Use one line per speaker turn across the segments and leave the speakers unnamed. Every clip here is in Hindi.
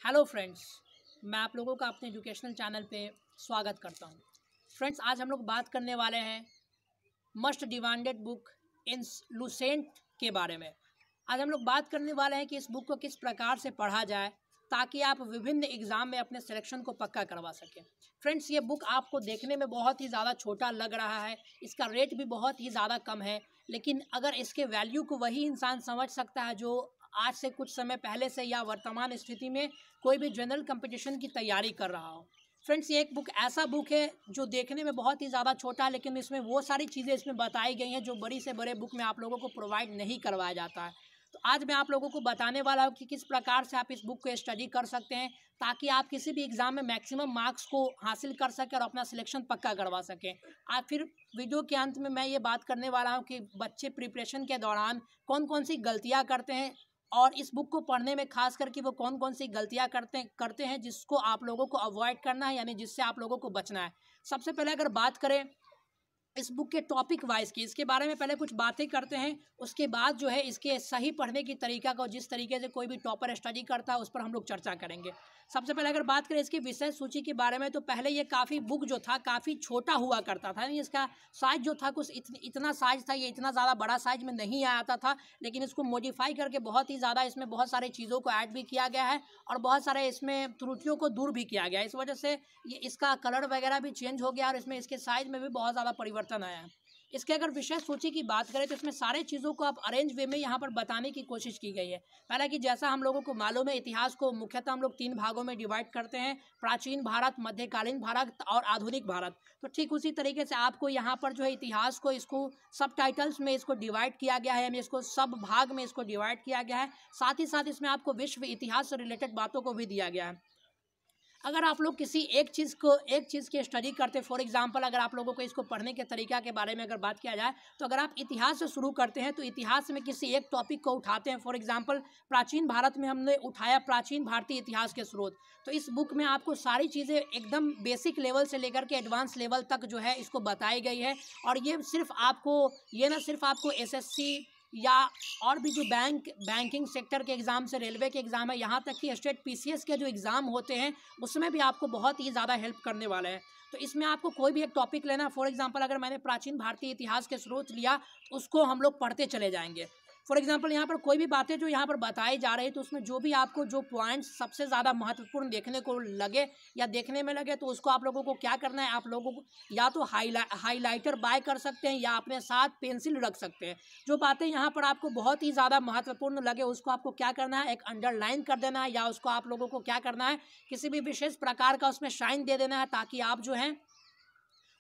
हेलो फ्रेंड्स, मैं आप लोगों का अपने एजुकेशनल चैनल पे स्वागत करता हूँ। फ्रेंड्स, आज हम लोग बात करने वाले हैं must demanded book in Lucent के बारे में। आज हम लोग बात करने वाले हैं कि इस बुक को किस प्रकार से पढ़ा जाए ताकि आप विभिन्न एग्ज़ाम में अपने सिलेक्शन को पक्का करवा सकें। फ्रेंड्स, ये बुक आपको देखने में बहुत ही ज़्यादा छोटा लग रहा है, इसका रेट भी बहुत ही ज़्यादा कम है, लेकिन अगर इसके वैल्यू को वही इंसान समझ सकता है जो आज से कुछ समय पहले से या वर्तमान स्थिति में कोई भी जनरल कंपटीशन की तैयारी कर रहा हो। फ्रेंड्स, ये एक बुक ऐसा बुक है जो देखने में बहुत ही ज़्यादा छोटा है, लेकिन इसमें वो सारी चीज़ें इसमें बताई गई हैं जो बड़ी से बड़े बुक में आप लोगों को प्रोवाइड नहीं करवाया जाता है। तो आज मैं आप लोगों को बताने वाला हूँ कि किस प्रकार से आप इस बुक को स्टडी कर सकते हैं ताकि आप किसी भी एग्ज़ाम में मैक्सिमम मार्क्स को हासिल कर सकें और अपना सिलेक्शन पक्का करवा सकें। आज फिर वीडियो के अंत में मैं ये बात करने वाला हूँ कि बच्चे प्रिपरेशन के दौरान कौन कौन सी गलतियाँ करते हैं और इस बुक को पढ़ने में खास करके वो कौन कौन सी गलतियां करते हैं जिसको आप लोगों को अवॉइड करना है, यानी जिससे आप लोगों को बचना है। सबसे पहले अगर बात करें इस बुक के टॉपिक वाइज की, इसके बारे में पहले कुछ बातें करते हैं, उसके बाद जो है इसके सही पढ़ने की तरीका को, जिस तरीके से कोई भी टॉपर स्टडी करता है उस पर हम लोग चर्चा करेंगे। सबसे पहले अगर बात करें इसकी विषय सूची के बारे में, तो पहले ये काफ़ी बुक जो था काफ़ी छोटा हुआ करता था, यानी इसका साइज जो था कुछ इतना साइज था, ये इतना ज़्यादा बड़ा साइज में नहीं आता था, लेकिन इसको मॉडिफाई करके बहुत ही ज़्यादा इसमें बहुत सारी चीज़ों को ऐड भी किया गया है और बहुत सारे इसमें त्रुटियों को दूर भी किया गया है। इस वजह से ये इसका कलर वगैरह भी चेंज हो गया और इसमें इसके साइज में भी बहुत ज़्यादा परिवर्तन आया है। इसके अगर विषय सूची की बात करें तो इसमें सारे चीज़ों को आप अरेंज वे में यहाँ पर बताने की कोशिश की गई है। पहला कि जैसा हम लोगों को मालूम है, इतिहास को मुख्यतः हम लोग 3 भागों में डिवाइड करते हैं, प्राचीन भारत, मध्यकालीन भारत और आधुनिक भारत। तो ठीक उसी तरीके से आपको यहाँ पर जो है इतिहास को इसको सब टाइटल्स में इसको डिवाइड किया गया है, यानी इसको सब भाग में इसको डिवाइड किया गया है। साथ ही साथ इसमें आपको विश्व इतिहास से रिलेटेड बातों को भी दिया गया है। अगर आप लोग किसी एक चीज़ की स्टडी करते, फॉर एग्जांपल अगर आप लोगों को इसको पढ़ने के तरीका के बारे में अगर बात किया जाए, तो अगर आप इतिहास से शुरू करते हैं तो इतिहास में किसी एक टॉपिक को उठाते हैं, फॉर एग्जांपल प्राचीन भारत में हमने उठाया प्राचीन भारतीय इतिहास के स्रोत, तो इस बुक में आपको सारी चीज़ें एकदम बेसिक लेवल से लेकर के एडवांस लेवल तक जो है इसको बताई गई है। और ये ना सिर्फ आपको एसएससी या और भी जो बैंकिंग सेक्टर के एग्ज़ाम से रेलवे के एग्ज़ाम है, यहाँ तक कि स्टेट पीसीएस के जो एग्ज़ाम होते हैं उसमें भी आपको बहुत ही ज़्यादा हेल्प करने वाले हैं। तो इसमें आपको कोई भी एक टॉपिक लेना, फॉर एग्जांपल अगर मैंने प्राचीन भारतीय इतिहास के स्रोत लिया, उसको हम लोग पढ़ते चले जाएंगे। फॉर एग्जांपल यहाँ पर कोई भी बातें जो यहाँ पर बताई जा रही है, तो उसमें जो भी आपको जो पॉइंट्स सबसे ज़्यादा महत्वपूर्ण देखने को लगे या देखने में लगे, तो उसको आप लोगों को क्या करना है, आप लोगों को या तो हाईलाइटर बाय कर सकते हैं या अपने साथ पेंसिल रख सकते हैं। जो बातें यहाँ पर आपको बहुत ही ज़्यादा महत्वपूर्ण लगे उसको आपको क्या करना है, एक अंडरलाइन कर देना है, या उसको आप लोगों को क्या करना है, किसी भी विशेष प्रकार का उसमें शाइन दे देना है, ताकि आप जो है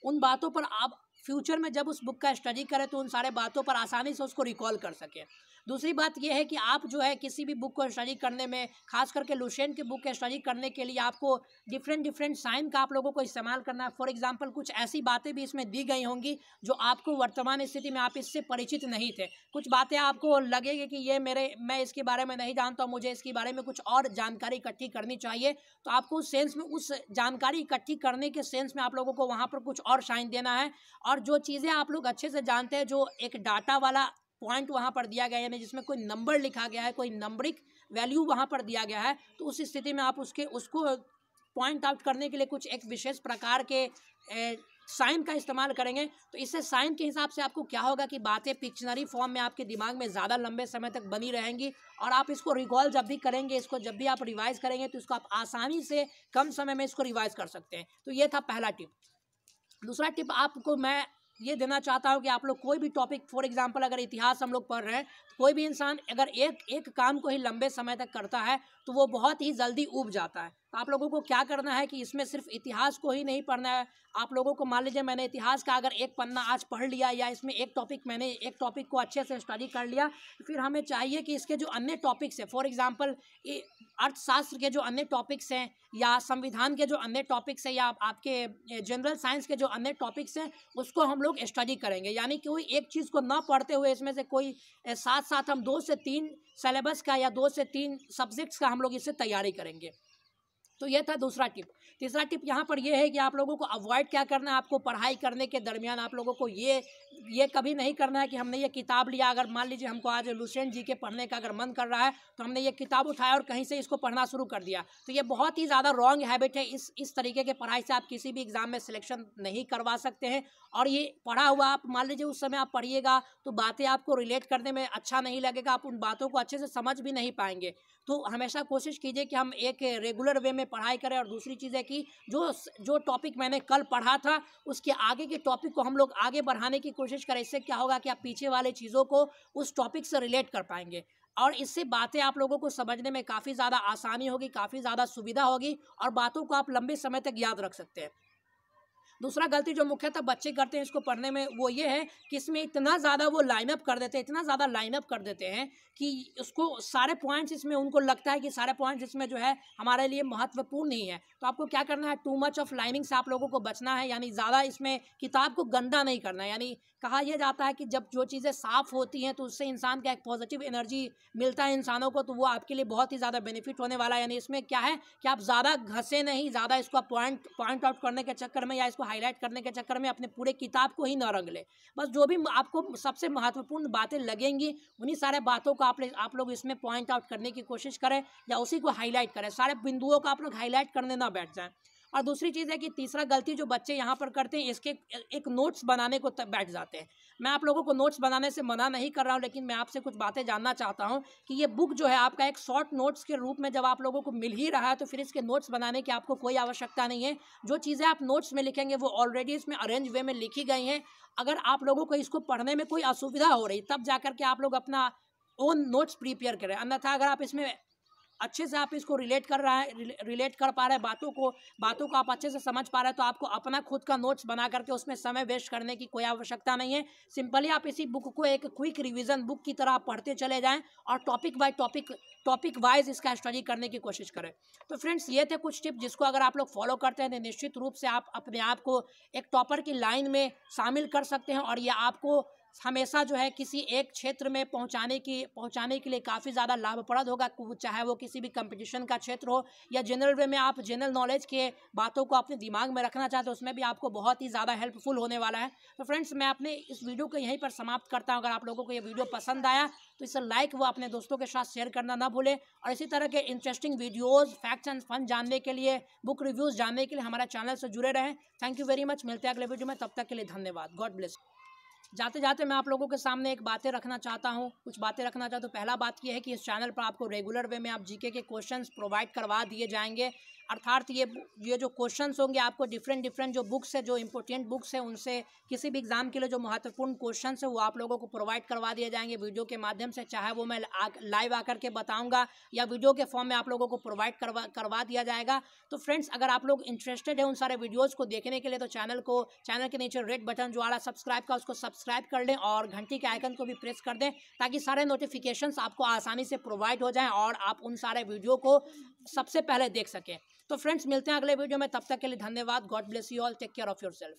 उन बातों पर आप फ्यूचर में जब उस बुक का स्टडी करें तो उन सारे बातों पर आसानी से उसको रिकॉल कर सकें। दूसरी बात यह है कि आप जो है किसी भी बुक को स्टडी करने में, खास करके लुसेंट के बुक के स्टडी करने के लिए आपको डिफरेंट साइन का आप लोगों को इस्तेमाल करना है। फॉर एग्जांपल कुछ ऐसी बातें भी इसमें दी गई होंगी जो आपको वर्तमान स्थिति में आप इससे परिचित नहीं थे। कुछ बातें आपको लगेगी कि मैं इसके बारे में नहीं जानता हूँ, मुझे इसके बारे में कुछ और जानकारी इकट्ठी करनी चाहिए, तो आपको उस सेंस में, उस जानकारी इकट्ठी करने के सेंस में आप लोगों को वहाँ पर कुछ और साइन देना है। और जो चीज़ें आप लोग अच्छे से जानते हैं, जो एक डाटा वाला पॉइंट वहाँ पर दिया गया है, जिसमें कोई नंबर लिखा गया है, कोई नंबरिक वैल्यू वहाँ पर दिया गया है, तो उस स्थिति में आप उसको पॉइंट आउट करने के लिए कुछ एक विशेष प्रकार के साइन का इस्तेमाल करेंगे। तो इससे साइन के हिसाब से आपको क्या होगा कि बातें पिक्चनरी फॉर्म में आपके दिमाग में ज़्यादा लंबे समय तक बनी रहेंगी और आप इसको रिकॉल जब भी करेंगे, इसको जब भी आप रिवाइज़ करेंगे, तो इसको आप आसानी से कम समय में इसको रिवाइज़ कर सकते हैं। तो ये था पहला टिप। दूसरा टिप आपको मैं ये देना चाहता हूँ कि आप लोग कोई भी टॉपिक, फॉर एग्जांपल अगर इतिहास हम लोग पढ़ रहे हैं, तो कोई भी इंसान अगर एक काम को ही लंबे समय तक करता है तो वो बहुत ही जल्दी ऊब जाता है। तो आप लोगों को क्या करना है कि इसमें सिर्फ इतिहास को ही नहीं पढ़ना है। आप लोगों को मान लीजिए मैंने इतिहास का अगर एक पन्ना आज पढ़ लिया, या इसमें मैंने एक टॉपिक को अच्छे से स्टडी कर लिया, तो फिर हमें चाहिए कि इसके जो अन्य टॉपिक्स हैं, फॉर एग्जांपल अर्थशास्त्र के जो अन्य टॉपिक्स हैं, या संविधान के जो अन्य टॉपिक्स हैं, या आपके जनरल साइंस के जो अन्य टॉपिक्स हैं, उसको हम लोग स्टडी करेंगे। यानी कि कोई एक चीज़ को ना पढ़ते हुए इसमें से कोई साथ साथ हम 2 से 3 सिलेबस का या 2 से 3 सब्जेक्ट्स का हम लोग इससे तैयारी करेंगे। तो ये था दूसरा टिप। तीसरा टिप यहाँ पर ये है कि आप लोगों को अवॉइड क्या करना है, आपको पढ़ाई करने के दरमियान आप लोगों को ये कभी नहीं करना है कि हमने ये किताब लिया, अगर मान लीजिए हमको आज लुसेंट जी के पढ़ने का अगर मन कर रहा है तो हमने ये किताब उठाया और कहीं से इसको पढ़ना शुरू कर दिया, तो ये बहुत ही ज़्यादा रॉन्ग हैबिट है। इस तरीके के पढ़ाई से आप किसी भी एग्जाम में सिलेक्शन नहीं करवा सकते हैं। और ये पढ़ा हुआ आप मान लीजिए उस समय आप पढ़िएगा तो बातें आपको रिलेट करने में अच्छा नहीं लगेगा, आप उन बातों को अच्छे से समझ भी नहीं पाएंगे। तो हमेशा कोशिश कीजिए कि हम एक रेगुलर वे में पढ़ाई करें। और दूसरी चीज़ है कि जो टॉपिक मैंने कल पढ़ा था उसके आगे के टॉपिक को हम लोग आगे बढ़ाने की कोशिश करें। इससे क्या होगा कि आप पीछे वाले चीज़ों को उस टॉपिक से रिलेट कर पाएंगे और इससे बातें आप लोगों को समझने में काफ़ी ज़्यादा आसानी होगी, काफ़ी ज़्यादा सुविधा होगी और बातों को आप लंबे समय तक याद रख सकते हैं। दूसरा गलती जो मुख्यतः बच्चे करते हैं इसको पढ़ने में वो ये है कि इसमें इतना ज़्यादा वो लाइनअप कर देते हैं, इतना ज़्यादा लाइनअप कर देते हैं कि उसको सारे पॉइंट्स इसमें उनको लगता है कि सारे पॉइंट्स इसमें जो है हमारे लिए महत्वपूर्ण नहीं है। तो आपको क्या करना है, टू मच ऑफ लाइनिंग से आप लोगों को बचना है, यानी ज़्यादा इसमें किताब को गंदा नहीं करना है। यानी कहा यह जाता है कि जब जो चीज़ें साफ़ होती हैं तो उससे इंसान का एक पॉजिटिव एनर्जी मिलता है इंसानों को, तो वो आपके लिए बहुत ही ज़्यादा बेनिफिट होने वाला है। यानी इसमें क्या है कि आप ज़्यादा घसे नहीं, ज़्यादा इसको पॉइंट आउट करने के चक्कर में या इसको हाईलाइट करने के चक्कर में अपने पूरे किताब को ही न रंग ले। बस जो भी आपको सबसे महत्वपूर्ण बातें लगेंगी उन्हीं सारे बातों को आप लोग इसमें पॉइंट आउट करने की कोशिश करें या उसी को हाईलाइट करें। सारे बिंदुओं को आप लोग हाईलाइट करने ना बैठ जाएं। और दूसरी चीज़ है कि तीसरा गलती जो बच्चे यहाँ पर करते हैं इसके एक नोट्स बनाने को बैठ जाते हैं। मैं आप लोगों को नोट्स बनाने से मना नहीं कर रहा हूँ, लेकिन मैं आपसे कुछ बातें जानना चाहता हूँ कि ये बुक जो है आपका एक शॉर्ट नोट्स के रूप में जब आप लोगों को मिल ही रहा है तो फिर इसके नोट्स बनाने की आपको कोई आवश्यकता नहीं है। जो चीज़ें आप नोट्स में लिखेंगे वो ऑलरेडी इसमें अरेंज वे में लिखी गई हैं। अगर आप लोगों को इसको पढ़ने में कोई असुविधा हो रही तब जाकर के आप लोग अपना ओन नोट्स प्रिपेयर करें, अन्यथा अगर आप इसमें अच्छे से आप इसको रिलेट कर पा रहे हैं बातों को आप अच्छे से समझ पा रहे हैं तो आपको अपना खुद का नोट्स बना करके उसमें समय वेस्ट करने की कोई आवश्यकता नहीं है। सिंपली आप इसी बुक को एक क्विक रिवीजन बुक की तरह पढ़ते चले जाएं और टॉपिक वाइज इसका स्टडी करने की कोशिश करें। तो फ्रेंड्स ये थे कुछ टिप जिसको अगर आप लोग फॉलो करते हैं तो निश्चित रूप से आप अपने आप को एक टॉपर की लाइन में शामिल कर सकते हैं और यह आपको हमेशा जो है किसी एक क्षेत्र में पहुंचाने के लिए काफ़ी ज़्यादा लाभप्रद होगा, चाहे वो किसी भी कंपटीशन का क्षेत्र हो या जनरल वे में आप जनरल नॉलेज के बातों को अपने दिमाग में रखना चाहते हो उसमें भी आपको बहुत ही ज़्यादा हेल्पफुल होने वाला है। तो फ्रेंड्स मैं अपने इस वीडियो को यहीं पर समाप्त करता हूँ। अगर आप लोगों को ये वीडियो पसंद आया तो इसे लाइक व अपने दोस्तों के साथ शेयर करना ना भूलें और इसी तरह के interesting videos, facts and fun जानने के लिए, बुक रिव्यूज़ जानने के लिए हमारा चैनल से जुड़े रहें। Thank you very much. मिलते हैं अगले वीडियो में, तब तक के लिए धन्यवाद। God bless. जाते जाते मैं आप लोगों के सामने कुछ बातें रखना चाहता हूँ। तो पहला बात यह है कि इस चैनल पर आपको रेगुलर वे में आप जीके के क्वेश्चंस प्रोवाइड करवा दिए जाएंगे। अर्थात ये जो क्वेश्चंस होंगे आपको डिफरेंट जो बुक्स है, जो इंपॉर्टेंट बुक्स है उनसे किसी भी एग्जाम के लिए जो महत्वपूर्ण क्वेश्चंस है वो आप लोगों को प्रोवाइड करवा दिए जाएंगे वीडियो के माध्यम से। चाहे वो मैं लाइव आकर के बताऊँगा या वीडियो के फॉर्म में आप लोगों को प्रोवाइड करवा दिया जाएगा। तो फ्रेंड्स अगर आप लोग इंटरेस्टेड है उन सारे वीडियोज़ को देखने के लिए तो चैनल के नीचे रेड बटन जो आ रहा है सब्सक्राइब का, उसको सब्सक्राइब कर लें और घंटी के आइकन को भी प्रेस कर दें ताकि सारे नोटिफिकेशंस आपको आसानी से प्रोवाइड हो जाएं और आप उन सारे वीडियो को सबसे पहले देख सकें। तो फ्रेंड्स मिलते हैं अगले वीडियो में, तब तक के लिए धन्यवाद। God bless you all. Take care of yourself.